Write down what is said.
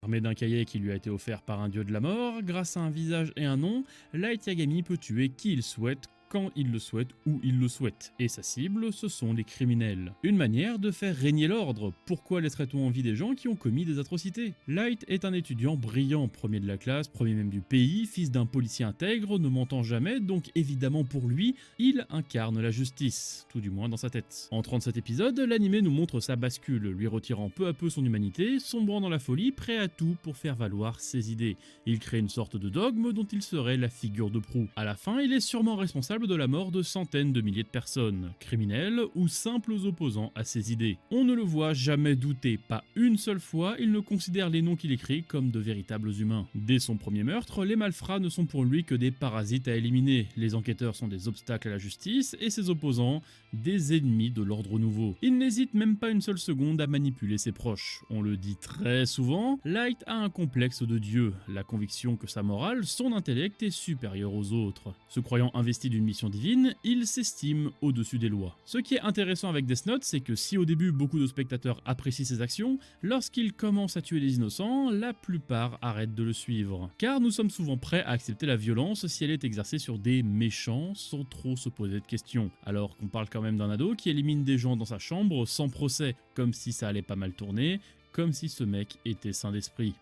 Armé d'un cahier qui lui a été offert par un dieu de la mort, grâce à un visage et un nom, Light Yagami peut tuer qui il souhaite, quand il le souhaite, où il le souhaite, et sa cible, ce sont les criminels. Une manière de faire régner l'ordre. Pourquoi laisserait-on en vie des gens qui ont commis des atrocités? Light est un étudiant brillant, premier de la classe, premier même du pays, fils d'un policier intègre, ne mentant jamais, donc évidemment pour lui, il incarne la justice, tout du moins dans sa tête. En 37 épisodes, l'anime nous montre sa bascule, lui retirant peu à peu son humanité, sombrant dans la folie, prêt à tout pour faire valoir ses idées. Il crée une sorte de dogme dont il serait la figure de proue. À la fin, il est sûrement responsable de la mort de centaines de milliers de personnes, criminels ou simples opposants à ses idées. On ne le voit jamais douter, pas une seule fois, il ne considère les noms qu'il écrit comme de véritables humains. Dès son premier meurtre, les malfrats ne sont pour lui que des parasites à éliminer, les enquêteurs sont des obstacles à la justice et ses opposants, des ennemis de l'ordre nouveau. Il n'hésite même pas une seule seconde à manipuler ses proches. On le dit très souvent, Light a un complexe de Dieu, la conviction que sa morale, son intellect est supérieur aux autres. Se croyant investi d'une mission divine, il s'estime au-dessus des lois. Ce qui est intéressant avec Death Note, c'est que si au début beaucoup de spectateurs apprécient ses actions, lorsqu'il commence à tuer des innocents, la plupart arrêtent de le suivre. Car nous sommes souvent prêts à accepter la violence si elle est exercée sur des méchants sans trop se poser de questions. Alors qu'on parle quand même d'un ado qui élimine des gens dans sa chambre sans procès, comme si ça allait pas mal tourner, comme si ce mec était sain d'esprit.